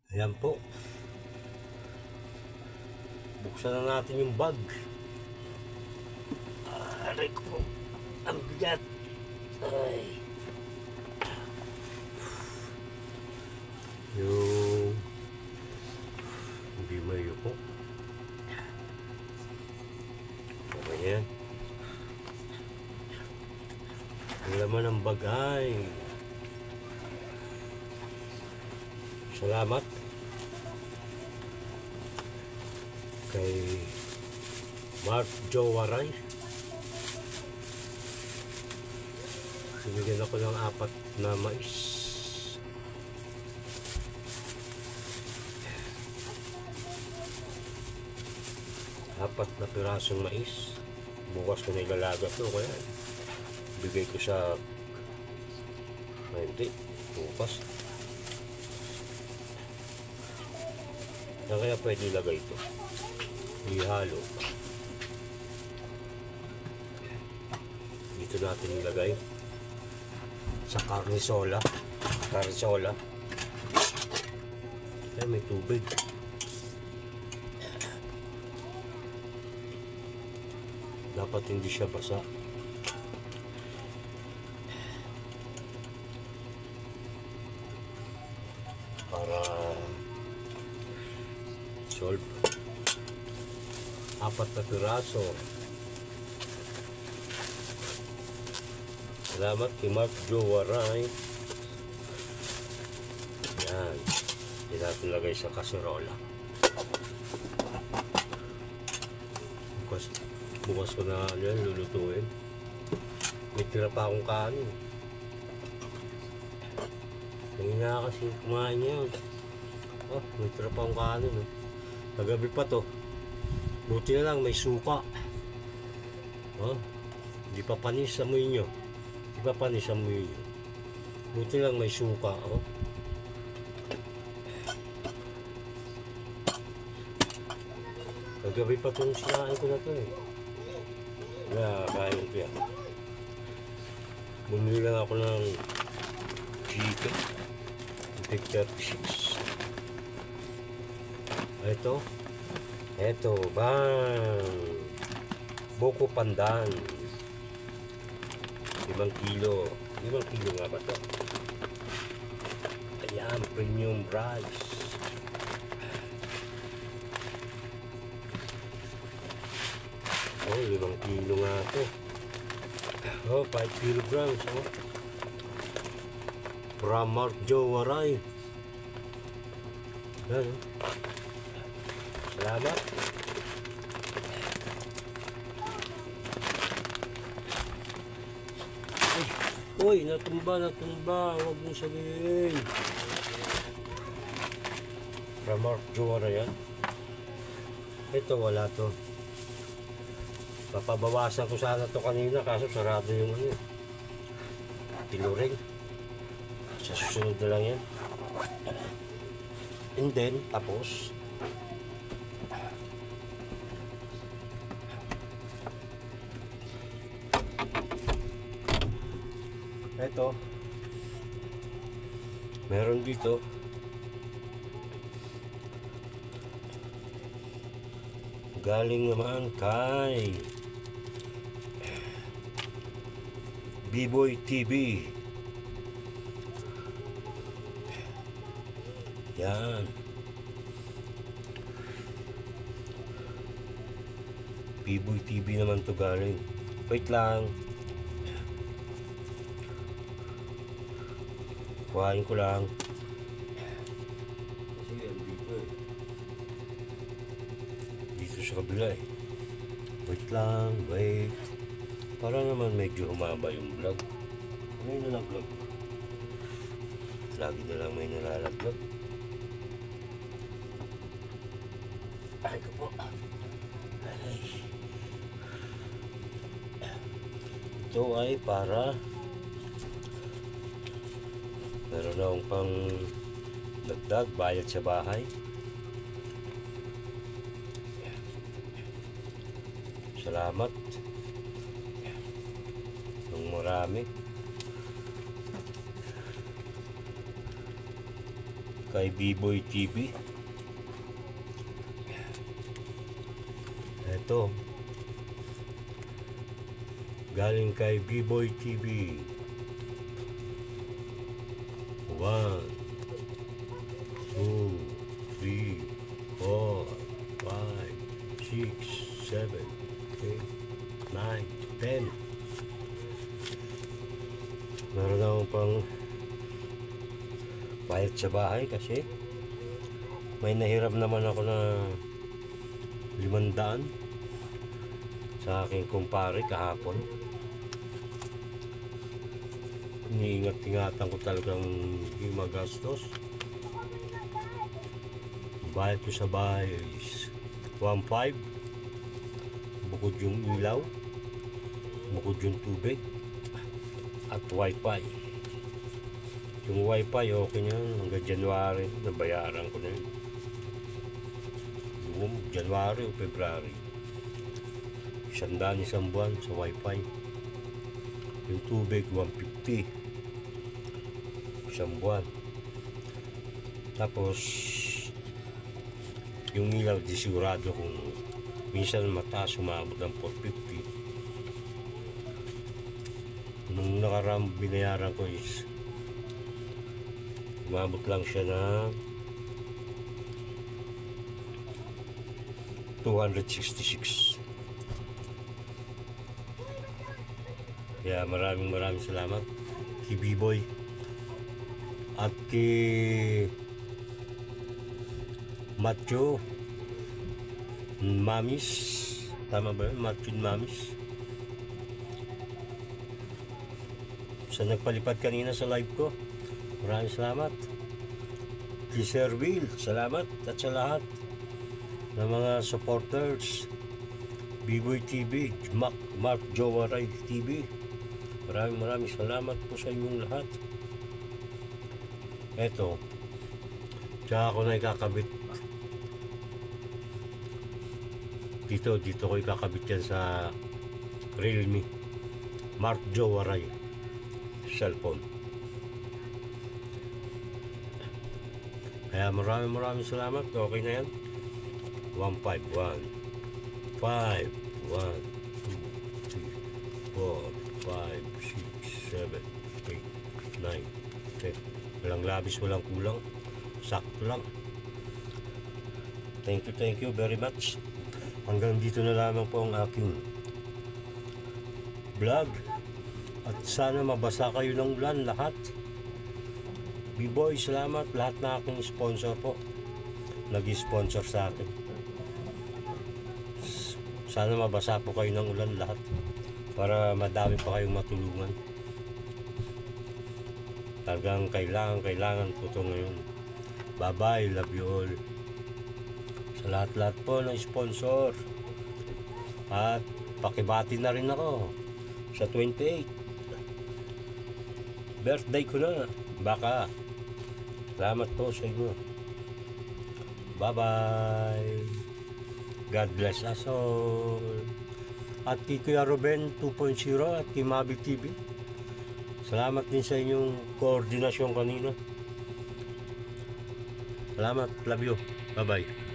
Ayan po. Buksan na natin yung bag. Aray ko po. Ang bigat. Ay. Yung bimayo po. Okay yan. Ang laman ng bag ay salamat kay Mark Joe Waray. Binigyan ako ng 4 na mais. Apat na pirasong mais. Bukas ko nilalaga to, kaya bigay ko sa hindi bukas. Kaya pwede ilagay ito. Ihalo. Dito natin ilagay sa karnisola. Ay, may tubig. Dapat hindi siya basa. Para solve. 4 na piraso. Salamat kay Mark Joe Waray. Yan. Hindi natin lagay sa kaserola. Bukas ko na yan, lulutuin. May tira pa akong kanin. Kanina kasi kumain yan. Oh, may tira pa akong kanin. Kagabi pa to. Buti na lang may suka. Oh, hindi pa panis amoy nyo. Hindi pa panis amoy nyo. Buti lang may suka. Oh. Kagabi pa itong sinain ko na to eh. Kain ko yan. Bumili lang ako ng chicken. Picture 6. Ito, bang! Buko pandan. 5 kilo. 5 kilo nga ba ito? Ayan, premium rice. Oh, 5 kilo nga ito. Oh, 5 kilograms. Oh. From Mark Joe Waray. Yan. Salamat. Uy, natumba. Huwag mong sabihin. From Mark Joe Waray yan. Ito, wala to. Papabawasan ko sana to kanina kaso sarado yung tinuring. Sa susunod na lang yan. And then, tapos ito, meron dito galing naman kay B-Boy TV. Yan. B-Boy TV naman to galing. Wait lang. Kuhain ko lang. Kasi yan dito eh. Dito sa kabila eh. Wait. Para naman medyo humaba yung vlog. Ano yung nalaglag? Lagi na lang may nalalaglag. Ay ko po. Ay. Ito ay para meron na akong pang dagdag bayad sa bahay. Salamat ng marami kay B-Boy TV. Ito, galing kay B-Boy TV. 1, 2, 3, 4, 5, 6, 7, 8, 9, 10. Meron akong pang bayad sa bahay kasi may nahiram naman ako na 500 sa aking kumpare kahapon. Iniingat-ingatan ko talagang hindi magastos. Bayad ko sa bahay is 1.5, bukod yung ilaw, bukod yung tubig at wifi. Yung wifi okay na yun, hanggang January nabayaran ko na yun. Yung January o February, 100 isang buwan sa wifi. Yung tubig 150 isang buwan. Tapos yung ilaw di sigurado kung minsan mataas, umabot ng 450. Nung nakarang binayaran ko is umabot lang siya na 266. Kaya maraming salamat kay B-Boy at kay Matthew Mamis. Tama ba yun? Matthew Mamis. Sa nagpalipad kanina sa live ko, maraming salamat. Kay Sir Will, salamat. At sa lahat ng mga supporters, B-Boy TV, Mark Jowaray TV, maraming salamat po sa inyong lahat. Eto, tsaka ako na ikakabit dito ko ikakabit yan sa Realme Mark Jowaray cellphone. Kaya maraming salamat. Okay na yan. 151 5 1 2 3 4 5 6 7 8 9 10. Walang labis, walang kulang, sakto lang. Thank you very much. Hanggang dito na lamang po ang aking vlog. At sana mabasa kayo ng ulan lahat. B-Boy, salamat. Lahat na aking sponsor po nag-sponsor sa akin. Sana mabasa po kayo ng ulan lahat para madami pa kayong matulungan. Talagang kailangan po ito ngayon. Bye-bye, love you all. Sa lahat po ng sponsor. At pakibati na rin ako sa 28. Birthday ko na. Baka. Salamat po sa inyo. Bye-bye. God bless us all. At kay Kuya Ruben 2.0 at kay Mabi TV, salamat din sa inyong koordinasyon kanina. Salamat. Love you. Bye-bye.